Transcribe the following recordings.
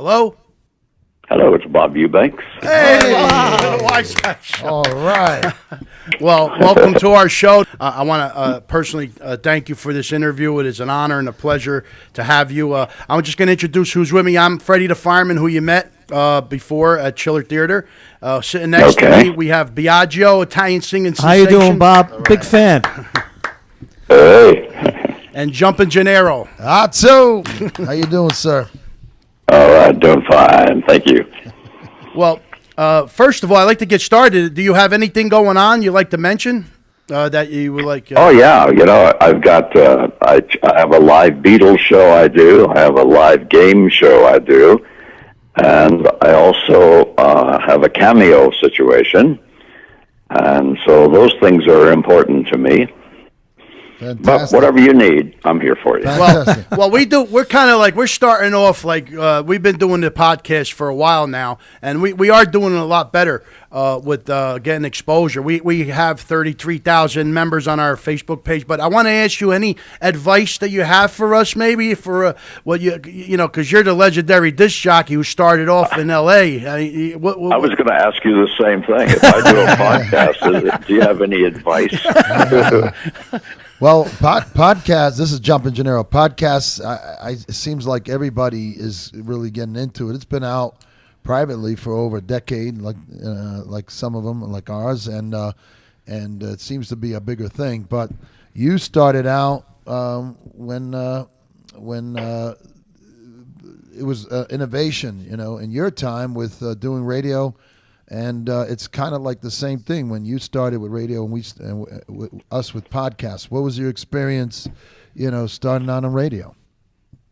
Hello? Hello, it's Bob Eubanks. Hey, the Wise Guy Show. All right. Well, welcome to our show. I want to personally thank you for this interview. It is an honor and a pleasure to have you. I'm just going to introduce who's with me. I'm Freddie the Fireman, who you met before at Chiller Theater. Sitting next to me, we have Biagio, Italian singing How sensation. you doing, Bob? Right. Big fan. Hey. And Jumpin' Gennaro. Atsu. How you doing, sir? All right, doing fine. Thank you. Well, first of all, I'd like to get started. Do you have anything going on you'd like to mention that you would like? Oh, yeah. I've got, I have a live Beatles show I do. I have a live game show I do. And I also have a cameo situation. And so those things are important to me. Fantastic. But whatever you need, I'm here for you. Well, we're kind of like, we're starting off like, we've been doing the podcast for a while now, and we are doing a lot better with getting exposure. We have 33,000 members on our Facebook page, but I want to ask you any advice that you have for us, maybe for what you know, because you're the legendary disc jockey who started off in L.A. I was going to ask you the same thing. If I do a podcast, do you have any advice? Well, podcasts, this is Jumpin' Gennaro. Podcasts, it seems like everybody is really getting into it. It's been out privately for over a decade, like some of them, like ours, and it seems to be a bigger thing. But you started out when it was innovation, in your time with doing radio. And it's kind of like the same thing when you started with radio and us with podcasts. What was your experience, starting out on radio?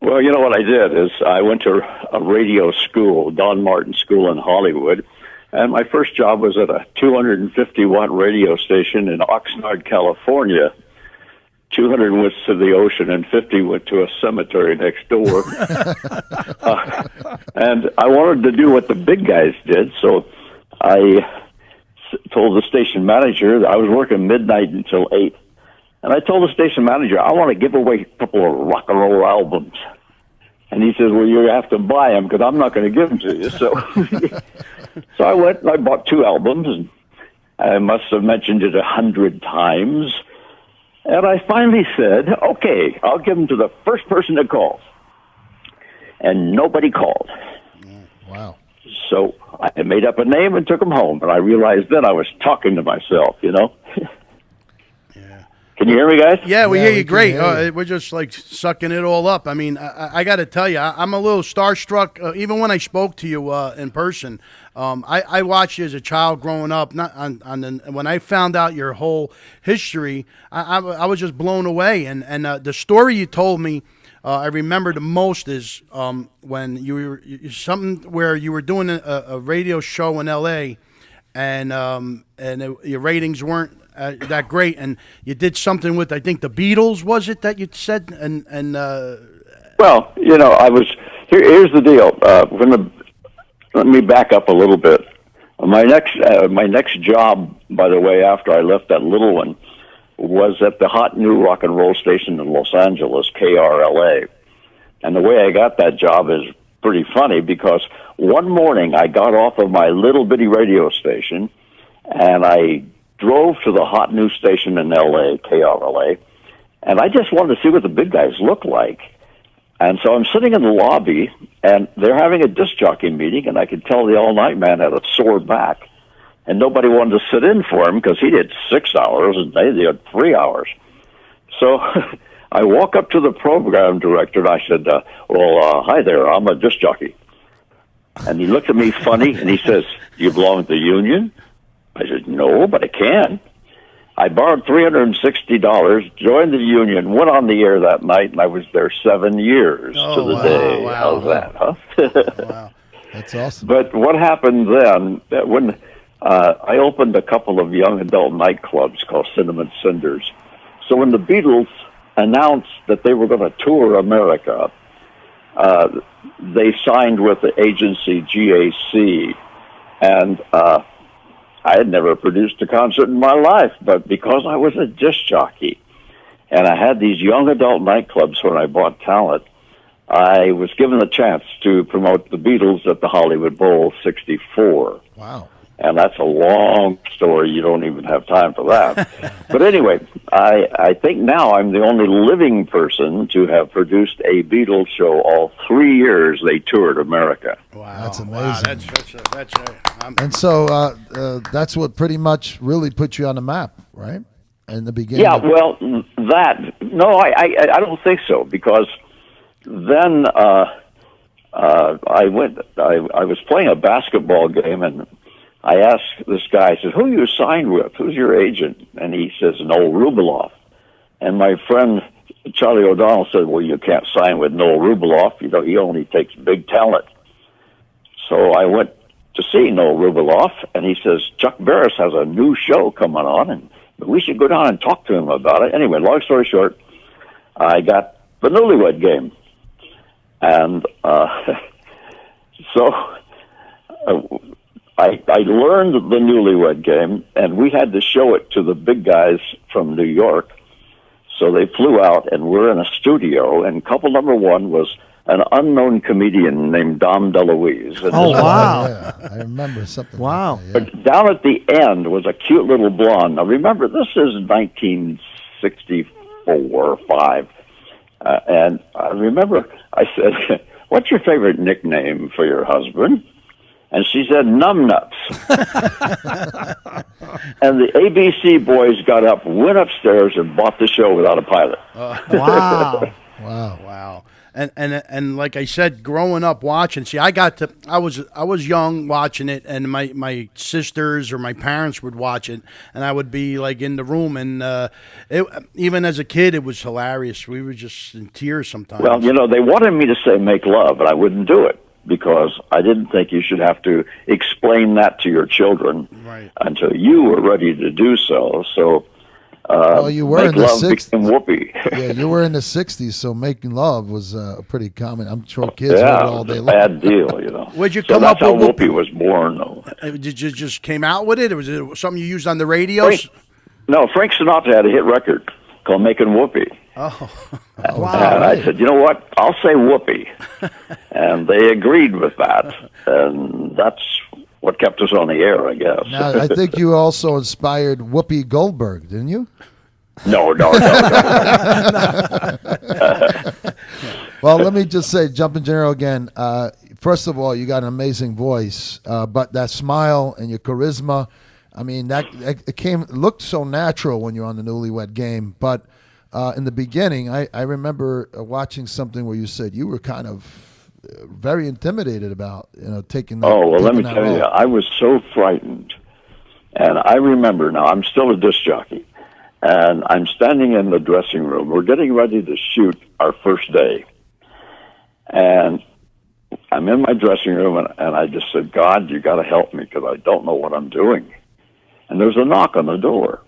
Well, what I did is I went to a radio school, Don Martin School in Hollywood, and my first job was at a 250-watt radio station in Oxnard, California. 200 went to the ocean and 50 went to a cemetery next door. And I wanted to do what the big guys did, so I told the station manager that I was working midnight until 8. And I told the station manager, I want to give away a couple of rock and roll albums. And he says, well, you have to buy them because I'm not going to give them to you. So so I went and I bought 2 albums, and I must have mentioned it 100 times. And I finally said, okay, I'll give them to the first person that calls. And nobody called. Wow. So I made up a name and took them home, and I realized then I was talking to myself, Yeah. Can you hear me, guys? Yeah, we hear you great. Hear you. We're just like sucking it all up. I mean, I got to tell you, I'm a little starstruck. Even when I spoke to you in person, I watched you as a child growing up. When I found out your whole history, I was just blown away. And the story you told me, I remember the most is when you were something where you were doing a radio show in L.A. and your ratings weren't that great, and you did something with, I think, the Beatles. Was it that you said? Well, I was here's the deal. Let me back up a little bit. My next job, by the way, after I left that little one, was at the hot new rock and roll station in Los Angeles, KRLA. And the way I got that job is pretty funny because one morning I got off of my little bitty radio station and I drove to the hot new station in LA, KRLA, and I just wanted to see what the big guys look like. And so I'm sitting in the lobby and they're having a disc jockey meeting, and I could tell the all-night man had a sore back. And nobody wanted to sit in for him because he did 6 hours and they did 3 hours. So I walk up to the program director and I said, hi there, I'm a disc jockey. And he looked at me funny and he says, do you belong to the union? I said, no, but I can. I borrowed $360, joined the union, went on the air that night, and I was there 7 years to the day. Wow. How's that, huh? Wow. That's awesome. But what happened then, when I opened a couple of young adult nightclubs called Cinnamon Cinders. So when the Beatles announced that they were going to tour America, they signed with the agency GAC, and I had never produced a concert in my life, but because I was a disc jockey and I had these young adult nightclubs when I bought talent, I was given the chance to promote the Beatles at the Hollywood Bowl '64. Wow. And that's a long story. You don't even have time for that. But anyway, I think now I'm the only living person to have produced a Beatles show all 3 years they toured America. Wow, That's amazing. Wow, And so that's what pretty much really put you on the map, right? In the beginning. Yeah, well, I don't think so, because then I was playing a basketball game, and I asked this guy, I said, who are you signed with? Who's your agent? And he says, Noel Rubeloff. And my friend Charlie O'Donnell said, well, you can't sign with Noel Rubeloff. You know, he only takes big talent. So I went to see Noel Rubeloff, and he says, Chuck Barris has a new show coming on, and we should go down and talk to him about it. Anyway, long story short, I got the Newlywed Game. And I learned the Newlywed Game, and we had to show it to the big guys from New York. So they flew out, and we're in a studio, and couple number one was an unknown comedian named Dom DeLuise. Oh, wow. Yeah, I remember something. Wow. Like that, But down at the end was a cute little blonde. Now, remember, this is 1964 or 5. And I remember I said, what's your favorite nickname for your husband? And she said, Numbnuts. And the ABC boys got up, went upstairs, and bought the show without a pilot. Wow. Wow. Wow. And like I said, growing up watching, see, I was young watching it, and my sisters or my parents would watch it, and I would be like in the room, and even as a kid, it was hilarious. We were just in tears sometimes. Well, you know, they wanted me to say make love, and I wouldn't do it because I didn't think you should have to explain that to your children until you were ready to do so. So, well, you were make in the love 60s. became whoopee. Yeah, you were in the 60s, so making love was pretty common. I'm sure kids heard it Yeah, all it day was a long. bad deal, you know. Where'd you So come that's up how with whoopee was born, though. Did you just came out with it, or was it something you used on the radio? Frank Sinatra had a hit record called Making Whoopee. Oh, Wow. And I said, you know what? I'll say whoopee. And they agreed with that. And that's what kept us on the air, I guess. Now, I think you also inspired Whoopi Goldberg, didn't you? No. Well, let me just say, Jumpin' General again. First of all, you got an amazing voice, but that smile and your charisma, I mean, it looked so natural when you're on the Newlywed Game. But in the beginning, I remember watching something where you said you were kind of very intimidated about, taking that. Oh, well, let me taking that tell you, role. I was so frightened. And I remember now, I'm still a disc jockey. And I'm standing in the dressing room. We're getting ready to shoot our first day. And I'm in my dressing room, and I just said, God, you got to help me because I don't know what I'm doing. And there's a knock on the door.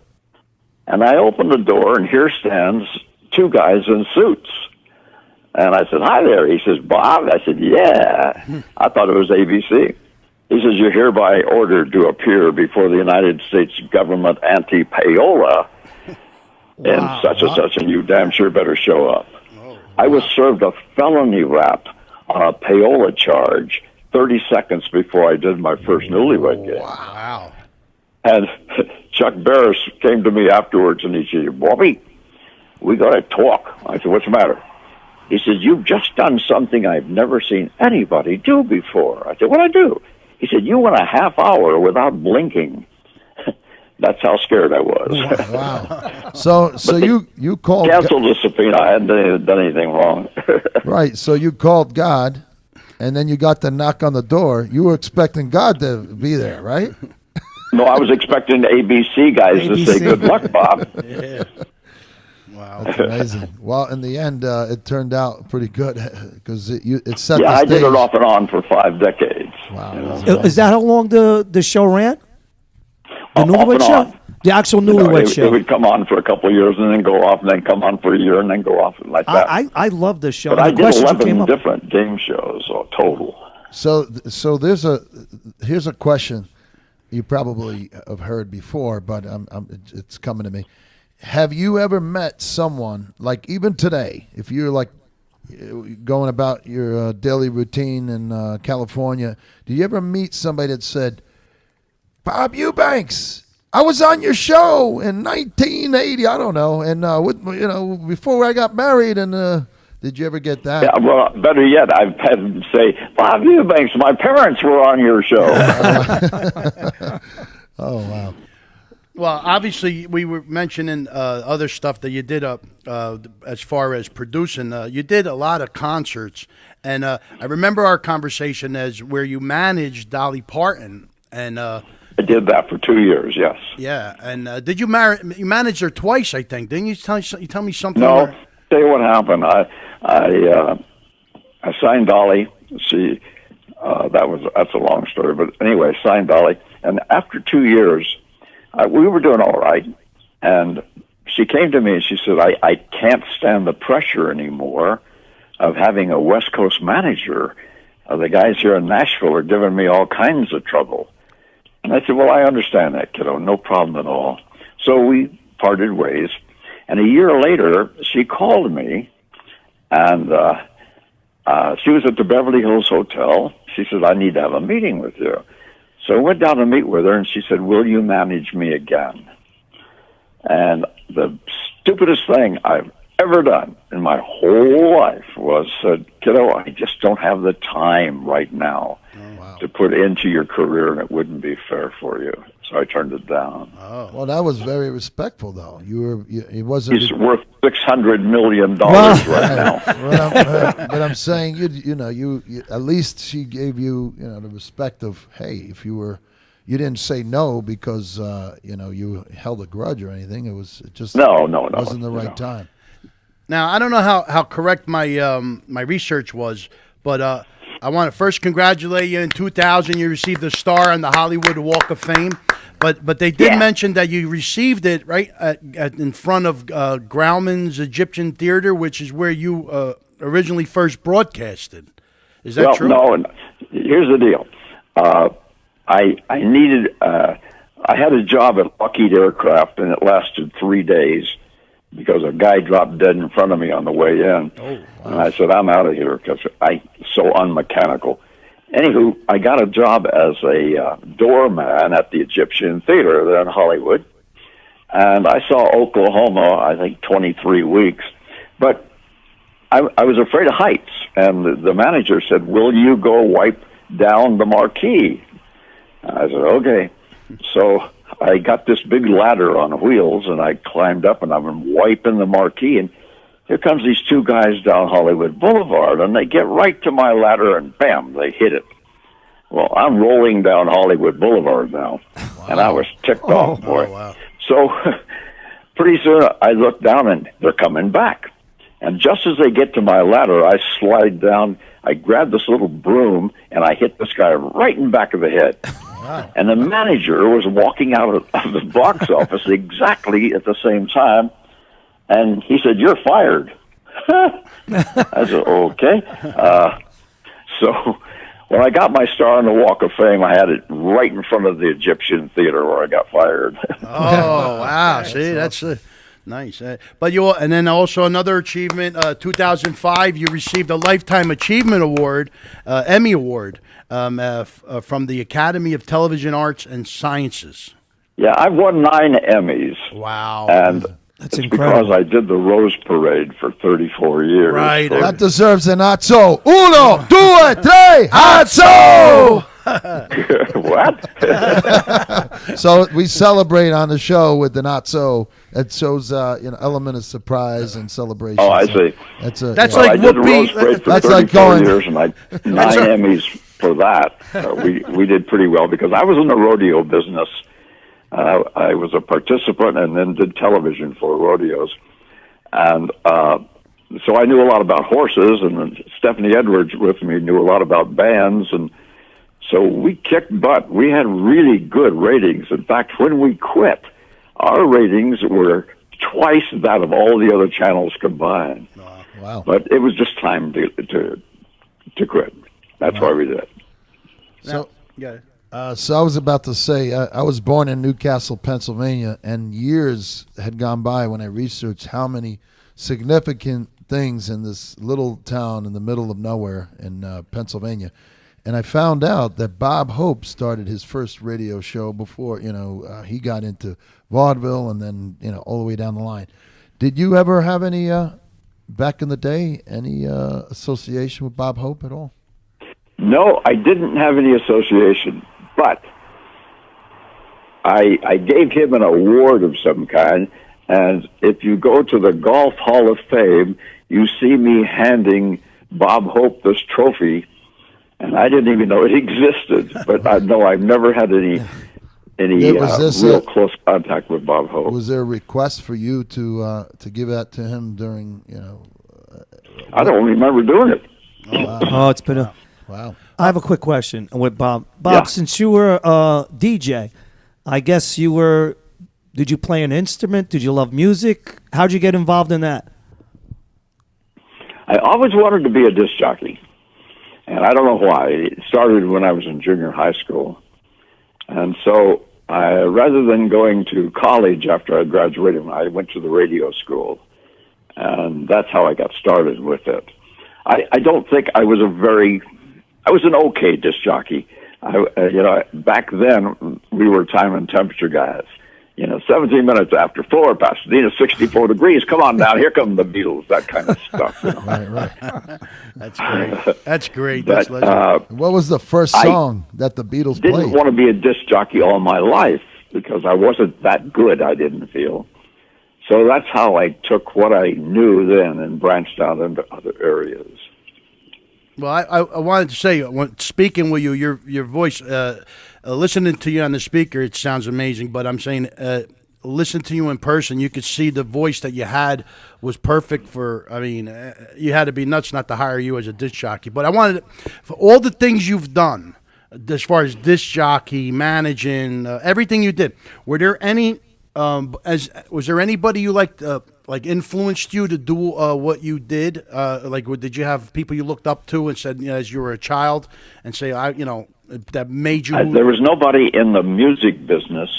And I open the door, and here stands two guys in suits. And I said, hi there. He says, Bob? I said, yeah. I thought it was ABC. He says, you're hereby ordered to appear before the United States government anti-payola in such and such, and you damn sure better show up. I was served a felony rap on a payola charge 30 seconds before I did my first Newlywed game. wow. And Chuck Barris came to me afterwards, and he said, Bobby, we got to talk. I said, what's the matter? He said, you've just done something I've never seen anybody do before. I said, what'd I do? He said, you went a half hour without blinking. That's how scared I was. Wow. So you called Canceled the subpoena. I hadn't done anything wrong. right. So you called God, and then you got the knock on the door. You were expecting God to be there, right? No, I was expecting the ABC guys to say, good luck, Bob. Yeah. Wow. That's amazing. Well, in the end, it turned out pretty good because it set Yeah, the I stage. did it off and on for 5 decades. Wow. You know? That's amazing. Is that how long the show ran? The Off Newlywed and show? on. The actual You know, Newlywed it show. would come on for a couple of years and then go off and then come on for a year and then go off like that. I love this show. but And I the did questions you came 11 up. different game shows, or total. So here's a question you probably have heard before, but it's coming to me. Have you ever met someone, like even today, if you're like going about your daily routine in California, did you ever meet somebody that said, Bob Eubanks, I was on your show in 1980, I don't know, and before I got married, and did you ever get that? Yeah, well, better yet, I've had them say, Bob Eubanks, my parents were on your show. Oh, wow. Well, obviously, we were mentioning other stuff that you did as far as producing. You did a lot of concerts, and I remember our conversation as where you managed Dolly Parton, and I did that for 2 years, yes. yeah. And did you manage her twice? I think didn't you? Tell me something. No, tell you what happened. I signed Dolly. That's a long story, but anyway, signed Dolly, and after 2 years. We were doing all right, and she came to me and she said, I can't stand the pressure anymore of having a West Coast manager. The guys here in Nashville are giving me all kinds of trouble. And I said, well, I understand that, kiddo, no problem at all. So we parted ways, and a year later, she called me, and she was at the Beverly Hills Hotel. She said, I need to have a meeting with you. So I went down to meet with her, and she said, will you manage me again? And the stupidest thing I've ever done in my whole life was said, kiddo, I just don't have the time right now to put into your career, and it wouldn't be fair for you. So I turned it down. Oh. Well, that was very respectful, though. It wasn't. He's worth $600 million right now. But I'm saying, you at least she gave you, the respect of, hey, if you didn't say no because you held a grudge or anything. It just wasn't the right time. Now I don't know how correct my my research was, but I want to first congratulate you. In 2000, you received a star on the Hollywood Walk of Fame. But they did mention that you received it right in front of Grauman's Egyptian Theater, which is where you originally first broadcasted. Is that true? No. Here's the deal. I needed. I had a job at Lockheed Aircraft, and it lasted 3 days because a guy dropped dead in front of me on the way in. Oh, wow. And I said, I'm out of here because I'm so unmechanical. Anywho, I got a job as a doorman at the Egyptian Theater there in Hollywood, and I saw Oklahoma, I think, 23 weeks. But I was afraid of heights, and the manager said, will you go wipe down the marquee? I said, okay. So I got this big ladder on wheels, and I climbed up, and I'm wiping the marquee, and here comes these two guys down Hollywood Boulevard, and they get right to my ladder, and bam, they hit it. Well, I'm rolling down Hollywood Boulevard now, and I was ticked off, boy. Oh, wow. So pretty soon I look down, and they're coming back. And just as they get to my ladder, I slide down, I grab this little broom, and I hit this guy right in the back of the head. Wow. And the manager was walking out of the box office exactly at the same time, and he said, you're fired. I said, okay. So when I got my star on the Walk of Fame, I had it right in front of the Egyptian Theater where I got fired. Oh, wow. See, that's nice. But and then also another achievement, 2005, you received a Lifetime Achievement Award, Emmy Award, from the Academy of Television Arts and Sciences. Yeah, I've won 9 Emmys. Wow. And that's incredible. Because I did the Rose Parade for 34 years. Right. That deserves an atzo. 1, 2, 3, atzo! What? So we celebrate on the show with the atzo. It shows element of surprise and celebration. Oh, I see. That's I like did the Rose Parade for 34 years, and I 9 Emmys for that. We did pretty well because I was in the rodeo business. I was a participant and then did television for rodeos. And so I knew a lot about horses, and Stephanie Edwards with me knew a lot about bands. And so we kicked butt. We had really good ratings. In fact, when we quit, our ratings were twice that of all the other channels combined. Wow. But it was just time to quit. That's why we did it. So, so I was about to say, I was born in Newcastle, Pennsylvania, and years had gone by when I researched how many significant things in this little town in the middle of nowhere in Pennsylvania. And I found out that Bob Hope started his first radio show before, he got into vaudeville and then, all the way down the line. Did you ever have any, back in the day, any association with Bob Hope at all? No, I didn't have any association, but I gave him an award of some kind, and if you go to the Golf Hall of Fame, you see me handing Bob Hope this trophy, and I didn't even know it existed. But I know I've never had any real close contact with Bob Hope. Was there a request for you to give that to him during, I don't remember doing it. Oh, wow. Oh, it's been a... Wow. I have a quick question with Bob. Bob, since you were a DJ, I guess did you play an instrument? Did you love music? How'd you get involved in that? I always wanted to be a disc jockey, and I don't know why. It started when I was in junior high school. And so rather than going to college after I graduated, I went to the radio school, and that's how I got started with it. I don't think I was an okay disc jockey. Back then we were time and temperature guys. 17 minutes after 4, Pasadena, 64 degrees. Come on down, here come the Beatles. That kind of stuff. Right. That's great. That's great. But, what was the first song that the Beatles played? Didn't want to be a disc jockey all my life because I wasn't that good, I didn't feel. So that's how I took what I knew then and branched out into other areas. Well, I wanted to say, when speaking with you, your voice, listening to you on the speaker, it sounds amazing. But I'm saying, listen to you in person, you could see the voice that you had was perfect for. I mean, you had to be nuts not to hire you as a disc jockey. But I wanted, for all the things you've done, as far as disc jockey, managing, everything you did, were there any? Was there anybody you liked? Influenced you to do what you did? Did you have people you looked up to and said, as you were a child, and say, that made you? There was nobody in the music business.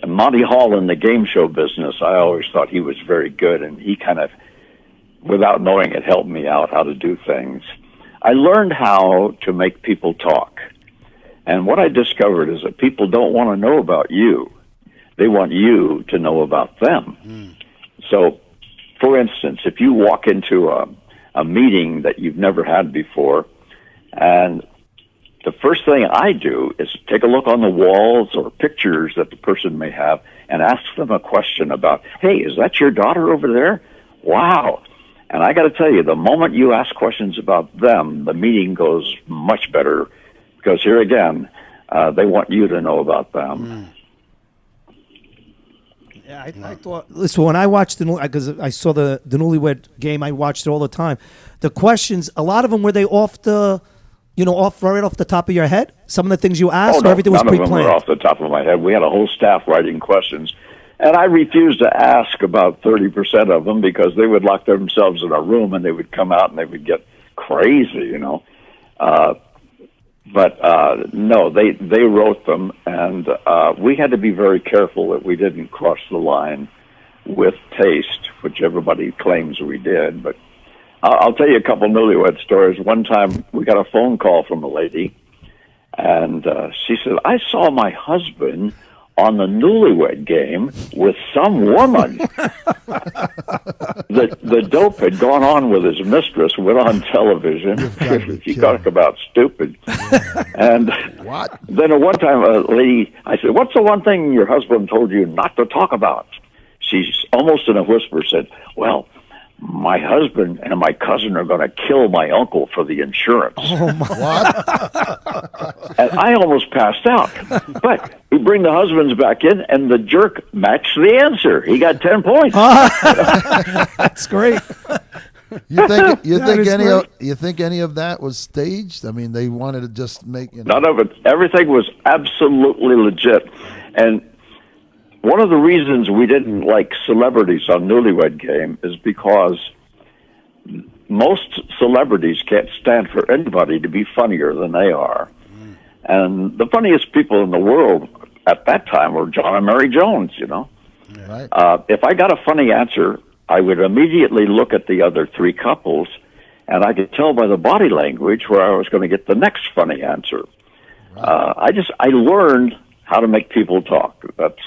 Monty Hall in the game show business, I always thought he was very good, and he kind of, without knowing it, helped me out how to do things. I learned how to make people talk. And what I discovered is that people don't want to know about you. They want you to know about them. So, for instance, if you walk into a meeting that you've never had before, and the first thing I do is take a look on the walls or pictures that the person may have and ask them a question about, hey, is that your daughter over there? Wow. And I got to tell you, the moment you ask questions about them, the meeting goes much better because here again, they want you to know about them. Yeah, I thought. Listen, when I watched because I saw the Newlywed game, I watched it all the time. The questions, a lot of them, were they off the, right off the top of your head? Some of the things you asked, or everything was pre-planned? None of them were off the top of my head. We had a whole staff writing questions, and I refused to ask about 30% of them because they would lock themselves in a room and they would come out and they would get crazy, But no, they wrote them, and we had to be very careful that we didn't cross the line with taste, which everybody claims we did. But I'll tell you a couple Newlywed stories. One time we got a phone call from a lady, and she said, I saw my husband on the Newlywed game with some woman. The dope had gone on with his mistress, went on television. You talk about stupid. And what? Then at one time, a lady, I said, what's the one thing your husband told you not to talk about? She's almost in a whisper said, well, my husband and my cousin are going to kill my uncle for the insurance. Oh, my. What? And I almost passed out. But we bring the husbands back in, and the jerk matched the answer. He got 10 points. That's great. You think any of that was staged? I mean, they wanted to just make None of it. Everything was absolutely legit. And one of the reasons we didn't like celebrities on Newlywed Game is because most celebrities can't stand for anybody to be funnier than they are. And the funniest people in the world at that time were John and Mary Jones, Right. If I got a funny answer, I would immediately look at the other three couples, and I could tell by the body language where I was going to get the next funny answer. I learned how to make people talk. That's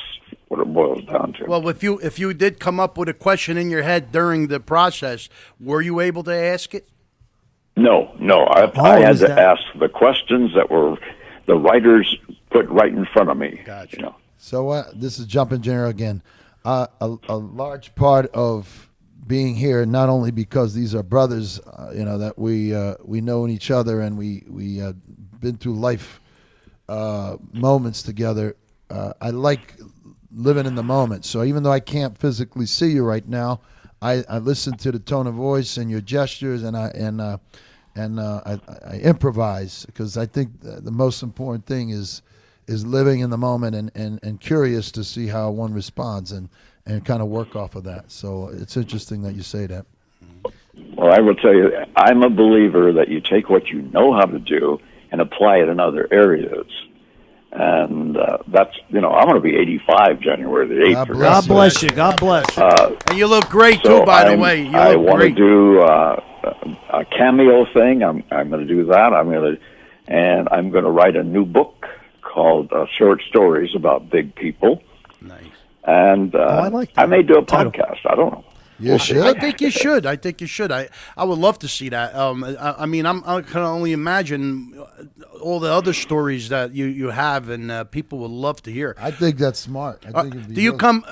what it boils down to. Well, if you did come up with a question in your head during the process, were you able to ask it? No. I had to ask the questions that were the writers put right in front of me. Gotcha. You know. So this is Jumpin' General again. A large part of being here, not only because these are brothers, that we know each other and we been through life moments together. I like living in the moment. So even though I can't physically see you right now, I listen to the tone of voice and your gestures, and I improvise, because I think the most important thing is living in the moment and curious to see how one responds and kind of work off of that. So it's interesting that you say that. Well, I will tell you, I'm a believer that you take what you know how to do and apply it in other areas. And that's, I'm going to be 85 January the 8th. God bless you. God bless you. And you look great, too, by the way. I want to do a cameo thing. I'm going to do that. I'm going to write a new book called Short Stories About Big People. Nice. And I like that I may do a title. podcast. I don't know. You should. I think you should. I would love to see that. I can only imagine all the other stories that you have, and people would love to hear. I think that's smart. I think it'd be Do you really- come?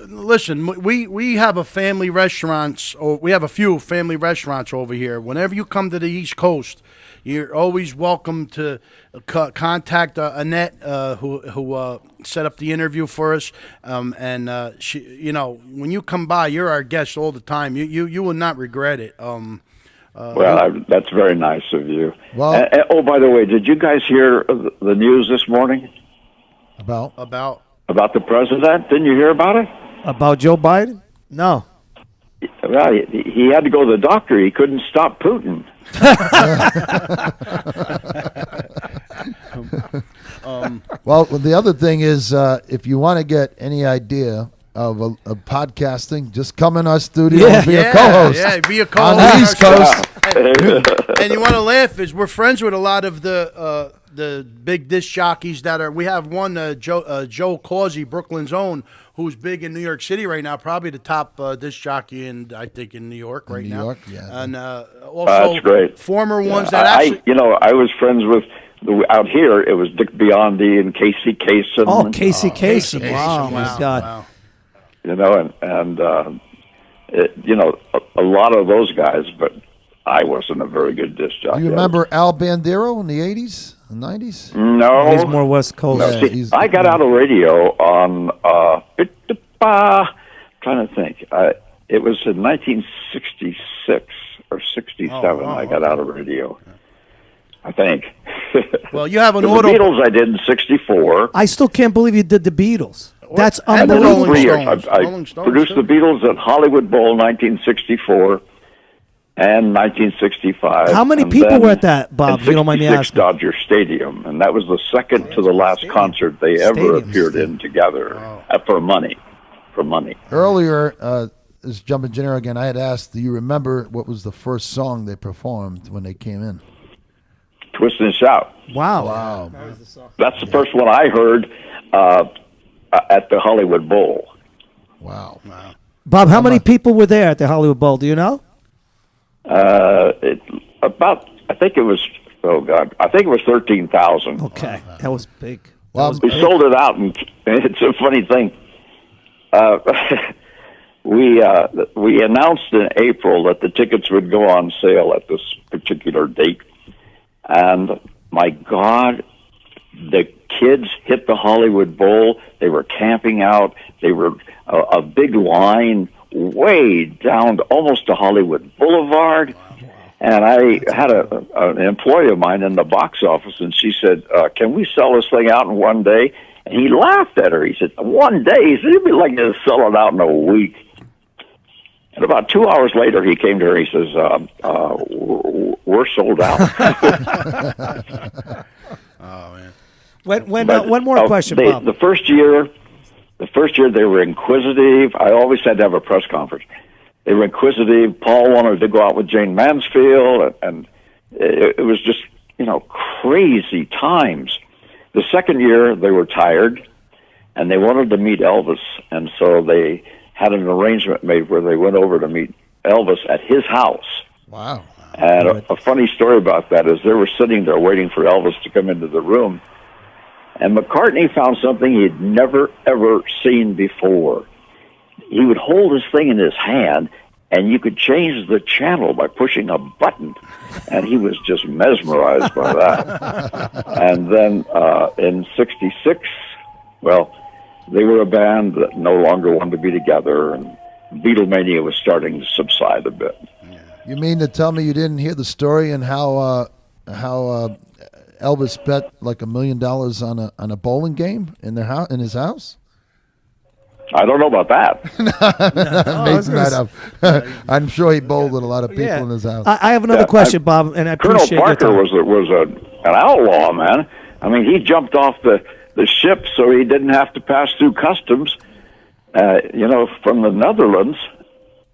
Listen, we have a family restaurants, or we have a few family restaurants over here. Whenever you come to the East Coast, you're always welcome to contact Annette, who set up the interview for us. And she, when you come by, you're our guest all the time. You will not regret it. That's very nice of you. Well- and, by the way, did you guys hear the news this morning about about the president? Didn't you hear about it? About Joe Biden? No. Well, he had to go to the doctor. He couldn't stop Putin. Well, the other thing is, if you want to get any idea of podcasting, just come in our studio and be a co-host. Yeah, be a on co-host the East Coast. And you want to laugh is we're friends with a lot of the big disc jockeys that are. We have one Joe Causey, Brooklyn's own, who's big in New York City right now, probably the top disc jockey in New York right now. New York, yeah. And also That's great. former ones that actually. I was friends with. Out here, it was Dick Biondi and Casey Kasem. Oh, Casey Kasem. Kasem. Wow, my Wow, God. wow. A lot of those guys, but I wasn't a very good disc jockey. Do you remember Al Bandero in the 80s and 90s? No. He's more West Coast. No, Yeah, see, I got out of radio on, trying to think. It was in 1966 or 67 I got out of radio. I think. Well, you have an the auto. Beatles I did in 64. I still can't believe you did the Beatles. That's And the unbelievable. Rolling 3 years. Stones. I Rolling Stones, produced too. the Beatles at Hollywood Bowl 1964 and 1965. How many and people then were at that, Bob, in if you don't mind me 66 asking? Dodger Stadium, and that was the second to the last concert they ever Stadium. appeared in together for money. Earlier, this is Jumpin' General again, I had asked, do you remember what was the first song they performed when they came in? Twist and Shout. Wow. That's the first one I heard at the Hollywood Bowl. Wow. Bob, how many people were there at the Hollywood Bowl? Do you know? I think it was 13,000. Okay. That was big. Well, We sold it out, and it's a funny thing. We announced in April that the tickets would go on sale at this particular date, and my God, the kids hit the Hollywood Bowl. They were camping out. They were a big line way down almost to Hollywood Boulevard. And I had an employee of mine in the box office, and she said, can we sell this thing out in one day? And he laughed at her. He said, one day? He said, it'd be like to sell it out in a week. And about 2 hours later, he came to her. He says, we're sold out. Oh man. One more question, Bob. The first year they were inquisitive. I always had to have a press conference. they were inquisitive. Paul wanted to go out with Jane Mansfield, and it was just, crazy times. The second year, they were tired, and they wanted to meet Elvis, and so they had an arrangement made where they went over to meet Elvis at his house. Wow. And a funny story about that is they were sitting there waiting for Elvis to come into the room, and McCartney found something he'd never, ever seen before. He would hold this thing in his hand, and you could change the channel by pushing a button, and he was just mesmerized by that. And then in '66, well, they were a band that no longer wanted to be together, and Beatlemania was starting to subside a bit. You mean to tell me you didn't hear the story and how Elvis bet like $1 million on a bowling game in his house? I don't know about that. Making that up. I'm sure he bowled with a lot of people in his house. I have another question, Bob, and I Colonel appreciate Parker your time. was an outlaw, man. I mean, he jumped off the ship so he didn't have to pass through customs, from the Netherlands,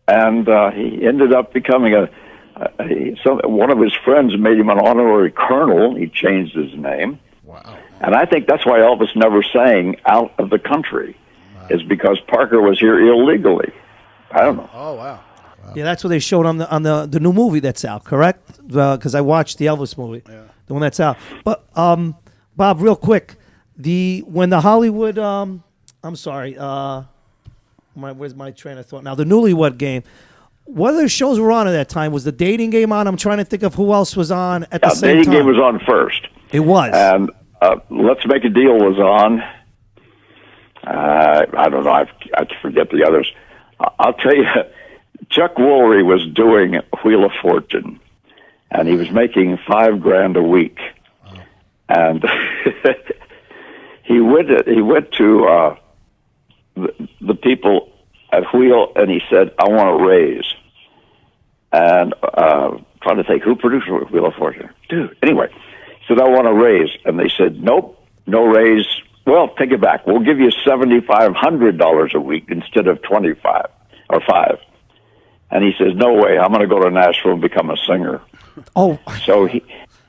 and he ended up becoming one of his friends made him an honorary colonel. He changed his name. Wow. And I think that's why Elvis never sang out of the country, is because Parker was here illegally. I don't know. Oh, wow. Yeah, that's what they showed on the new movie that's out, correct? Because I watched the Elvis movie, the one that's out. But Bob, real quick, when the Hollywood, where's my train of thought now? The Newlywed Game. What other shows were on at that time? Was the Dating Game on? I'm trying to think of who else was on at the same time. Dating Game was on first. It was. And Let's Make a Deal was on. I don't know. I forget the others. I'll tell you, Chuck Woolery was doing Wheel of Fortune, and he was making $5,000 a week. And he went to the people at Wheel, and he said, "I want a raise." And trying to think, who produced Wheel of Fortune? Dude. Anyway, he said, "I want a raise," and they said, "Nope, no raise." Well, take it back. We'll give you $7,500 a week instead of 25 or 5. And he says, "No way. I'm going to go to Nashville and become a singer." Oh, so he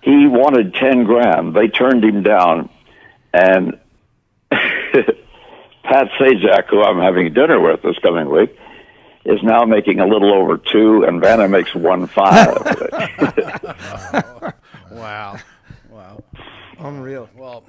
wanted $10,000. They turned him down, and Pat Sajak, who I'm having dinner with this coming week, is now making a little over $2,000, and Vanna makes $1,500. Wow. unreal. Well,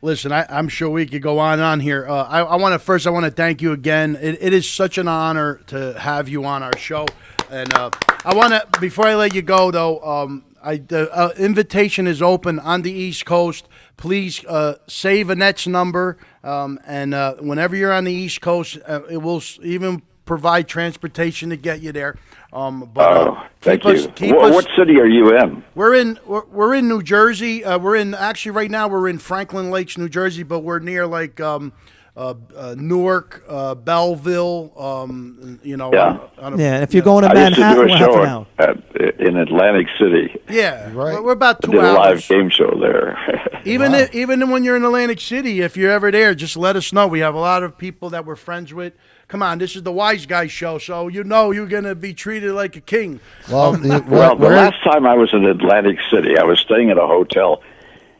listen, I'm sure we could go on here. I want to thank you again. It is such an honor to have you on our show. And I want to, before I let you go, though, the invitation is open on the East Coast. Please save Annette's number, and whenever you're on the East Coast, it will even provide transportation to get you there. Thank you. What city are you in? We're in New Jersey. We're in Franklin Lakes, New Jersey, but we're near like Newark, Belleville. And if you're going to Manhattan, we're half an hour. In Atlantic City. Yeah, right. We're about 2 did hours. a live game show there. Even when you're in Atlantic City, if you're ever there, just let us know. We have a lot of people that we're friends with. Come on, this is the Wise Guy show, so you're going to be treated like a king. Well, the last time I was in Atlantic City, I was staying at a hotel,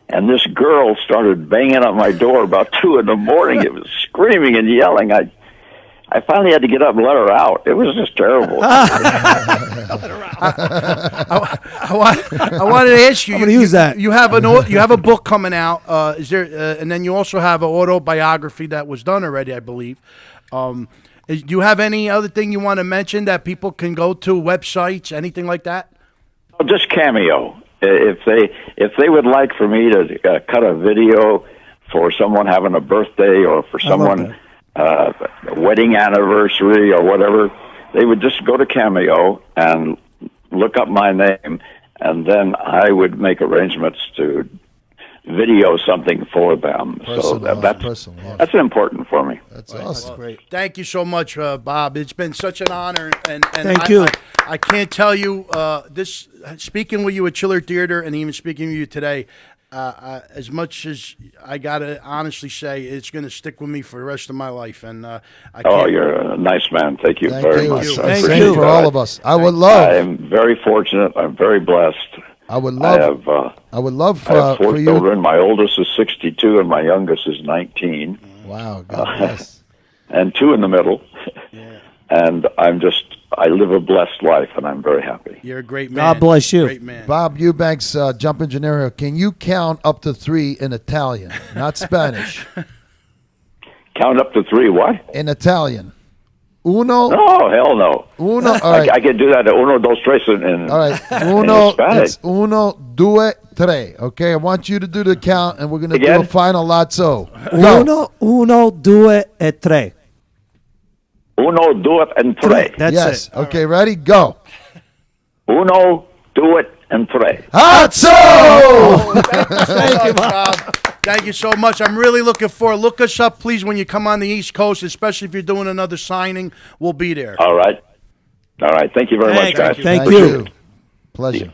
and this girl started banging on my door about 2 in the morning. It was screaming and yelling. I finally had to get up and let her out. It was just terrible. I wanted to ask you. I'm going to use that. You have a book coming out. Is there? And then you also have an autobiography that was done already, I believe. Do you have any other thing you want to mention that people can go to, websites, anything like that? Just Cameo. If they would like for me to cut a video for someone having a birthday or for someone a wedding anniversary or whatever, they would just go to Cameo and look up my name, and then I would make arrangements to video something for them. That's important for me. That's awesome. Great. Thank you so much, Bob. It's been such an honor, and thank you. I can't tell you this. Speaking with you at Chiller Theater, and even speaking with you today, as much as I gotta honestly say, it's gonna stick with me for the rest of my life. And I can't. Oh, you're a nice man. Thank you Thank very you. much. I Thank appreciate you. For that. all of us. I would I love. am very fortunate. I'm very blessed. I would I love. have, I would love I have for 4 you. children. My oldest is 62, and my youngest is 19, Wow. God bless. and 2 in the middle. And I live a blessed life, and I'm very happy. You're a great man. God bless you. Great man. Bob Eubanks, Jump Engineer. Can you count up to 3 in Italian, not Spanish? Count up to 3. What? In Italian. Uno. Oh, hell no. Uno. All right. I can do that. Uno, dos, tres. In All right. Uno. Hispanic. It's uno, due, tre. Okay. I want you to do the count, and we're gonna do Again? a final lazzo. Go. Uno, due, e tre. Uno, do it, and tre. That's Yes. it. Okay. Ready? Go. Uno, do it, and tre. Lazzo. Thank you, Bob. Thank you so much. I'm really looking forward. Look us up, please, when you come on the East Coast, especially if you're doing another signing. We'll be there. All right. All right. Thank you very much, guys. Thank you. Pleasure.